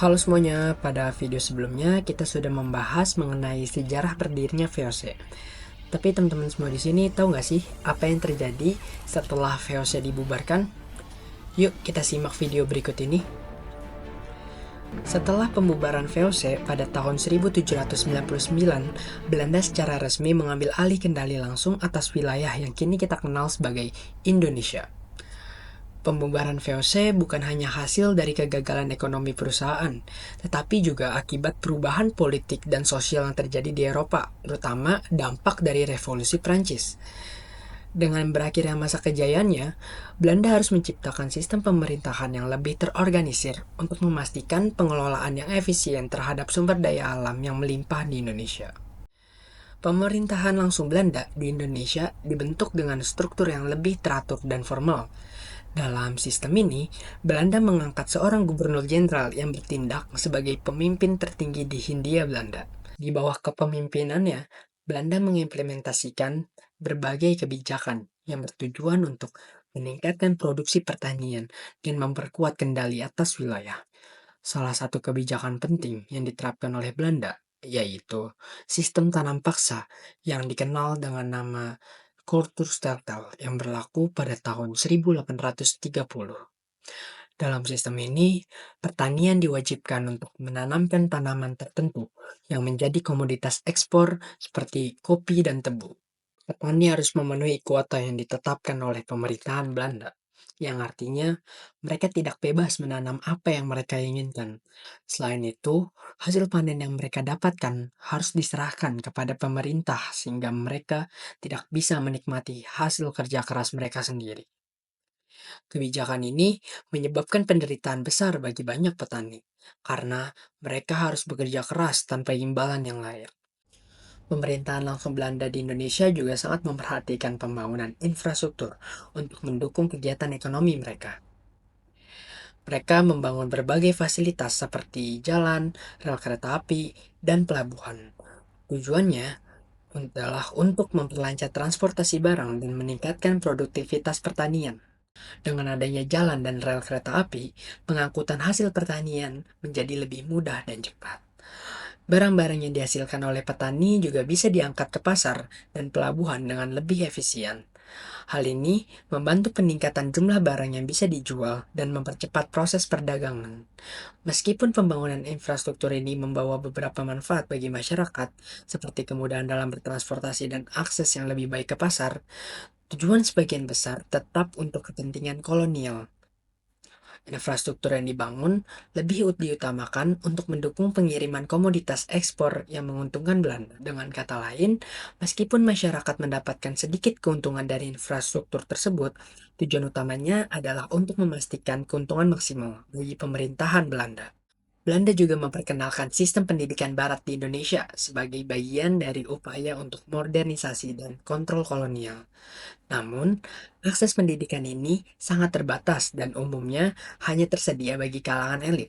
Halo semuanya, pada video sebelumnya kita sudah membahas mengenai sejarah berdirinya VOC. Tapi teman-teman semua di sini tahu nggak sih apa yang terjadi setelah VOC dibubarkan? Yuk kita simak video berikut ini. Setelah pembubaran VOC pada tahun 1799, Belanda secara resmi mengambil alih kendali langsung atas wilayah yang kini kita kenal sebagai Indonesia. Pembubaran VOC bukan hanya hasil dari kegagalan ekonomi perusahaan, tetapi juga akibat perubahan politik dan sosial yang terjadi di Eropa, terutama dampak dari Revolusi Prancis. Dengan berakhirnya masa kejayaannya, Belanda harus menciptakan sistem pemerintahan yang lebih terorganisir untuk memastikan pengelolaan yang efisien terhadap sumber daya alam yang melimpah di Indonesia. Pemerintahan langsung Belanda di Indonesia dibentuk dengan struktur yang lebih teratur dan formal. Dalam sistem ini, Belanda mengangkat seorang gubernur jenderal yang bertindak sebagai pemimpin tertinggi di Hindia Belanda. Di bawah kepemimpinannya, Belanda mengimplementasikan berbagai kebijakan yang bertujuan untuk meningkatkan produksi pertanian dan memperkuat kendali atas wilayah. Salah satu kebijakan penting yang diterapkan oleh Belanda yaitu sistem tanam paksa yang dikenal dengan nama Kulturstelsel yang berlaku pada tahun 1830. Dalam sistem ini, pertanian diwajibkan untuk menanamkan tanaman tertentu yang menjadi komoditas ekspor seperti kopi dan tebu. Petani harus memenuhi kuota yang ditetapkan oleh pemerintahan Belanda, yang artinya mereka tidak bebas menanam apa yang mereka inginkan. Selain itu, hasil panen yang mereka dapatkan harus diserahkan kepada pemerintah sehingga mereka tidak bisa menikmati hasil kerja keras mereka sendiri. Kebijakan ini menyebabkan penderitaan besar bagi banyak petani, karena mereka harus bekerja keras tanpa imbalan yang layak. Pemerintahan langsung Belanda di Indonesia juga sangat memperhatikan pembangunan infrastruktur untuk mendukung kegiatan ekonomi mereka. Mereka membangun berbagai fasilitas seperti jalan, rel kereta api, dan pelabuhan. Tujuannya adalah untuk memperlancar transportasi barang dan meningkatkan produktivitas pertanian. Dengan adanya jalan dan rel kereta api, pengangkutan hasil pertanian menjadi lebih mudah dan cepat. Barang-barang yang dihasilkan oleh petani juga bisa diangkat ke pasar dan pelabuhan dengan lebih efisien. Hal ini membantu peningkatan jumlah barang yang bisa dijual dan mempercepat proses perdagangan. Meskipun pembangunan infrastruktur ini membawa beberapa manfaat bagi masyarakat, seperti kemudahan dalam bertransportasi dan akses yang lebih baik ke pasar, tujuan sebagian besar tetap untuk kepentingan kolonial. Infrastruktur yang dibangun lebih diutamakan untuk mendukung pengiriman komoditas ekspor yang menguntungkan Belanda. Dengan kata lain, meskipun masyarakat mendapatkan sedikit keuntungan dari infrastruktur tersebut, tujuan utamanya adalah untuk memastikan keuntungan maksimal bagi pemerintahan Belanda. Belanda juga memperkenalkan sistem pendidikan barat di Indonesia sebagai bagian dari upaya untuk modernisasi dan kontrol kolonial. Namun, akses pendidikan ini sangat terbatas dan umumnya hanya tersedia bagi kalangan elit.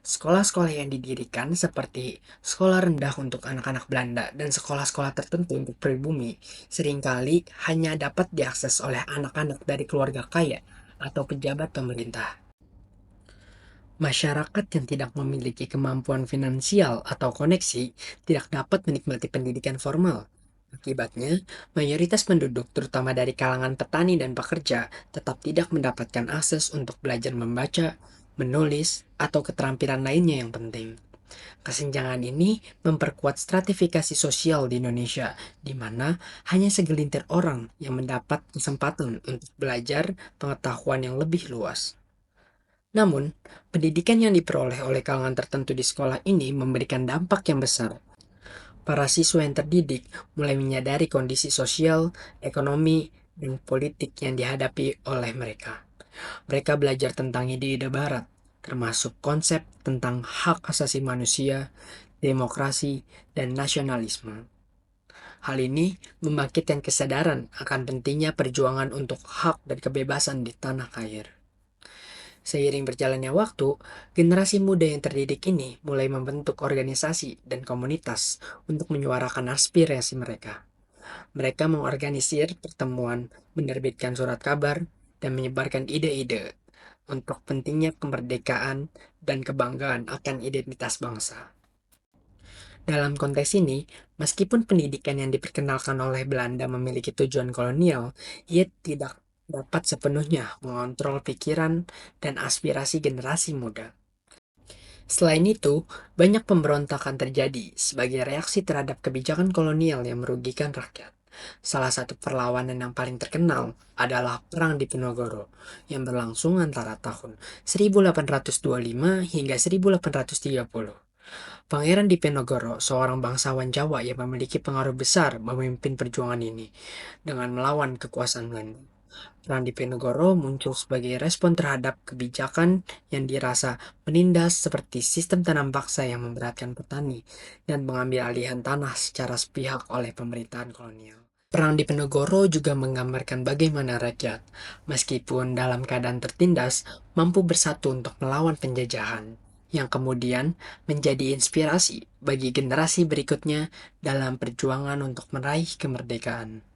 Sekolah-sekolah yang didirikan seperti sekolah rendah untuk anak-anak Belanda dan sekolah-sekolah tertentu untuk pribumi seringkali hanya dapat diakses oleh anak-anak dari keluarga kaya atau pejabat pemerintah. Masyarakat yang tidak memiliki kemampuan finansial atau koneksi tidak dapat menikmati pendidikan formal. Akibatnya, mayoritas penduduk, terutama dari kalangan petani dan pekerja, tetap tidak mendapatkan akses untuk belajar membaca, menulis, atau keterampilan lainnya yang penting. Kesenjangan ini memperkuat stratifikasi sosial di Indonesia, di mana hanya segelintir orang yang mendapat kesempatan untuk belajar pengetahuan yang lebih luas. Namun, pendidikan yang diperoleh oleh kalangan tertentu di sekolah ini memberikan dampak yang besar. Para siswa yang terdidik mulai menyadari kondisi sosial, ekonomi, dan politik yang dihadapi oleh mereka. Mereka belajar tentang ide-ide barat, termasuk konsep tentang hak asasi manusia, demokrasi, dan nasionalisme. Hal ini membangkitkan kesadaran akan pentingnya perjuangan untuk hak dan kebebasan di tanah air. Seiring berjalannya waktu, generasi muda yang terdidik ini mulai membentuk organisasi dan komunitas untuk menyuarakan aspirasi mereka. Mereka mengorganisir pertemuan, menerbitkan surat kabar, dan menyebarkan ide-ide. untuk pentingnya kemerdekaan dan kebanggaan akan identitas bangsa. Dalam konteks ini, meskipun pendidikan yang diperkenalkan oleh Belanda memiliki tujuan kolonial, ia tidak dapat sepenuhnya mengontrol pikiran dan aspirasi generasi muda. Selain itu, banyak pemberontakan terjadi sebagai reaksi terhadap kebijakan kolonial yang merugikan rakyat. Salah satu perlawanan yang paling terkenal adalah Perang Diponegoro yang berlangsung antara tahun 1825 hingga 1830. Pangeran Diponegoro, seorang bangsawan Jawa yang memiliki pengaruh besar, memimpin perjuangan ini dengan melawan kekuasaan Belanda. Perang Diponegoro muncul sebagai respon terhadap kebijakan yang dirasa menindas seperti sistem tanam paksa yang memberatkan petani dan mengambil alihan tanah secara sepihak oleh pemerintahan kolonial. Perang Diponegoro juga menggambarkan bagaimana rakyat, meskipun dalam keadaan tertindas, mampu bersatu untuk melawan penjajahan, yang kemudian menjadi inspirasi bagi generasi berikutnya dalam perjuangan untuk meraih kemerdekaan.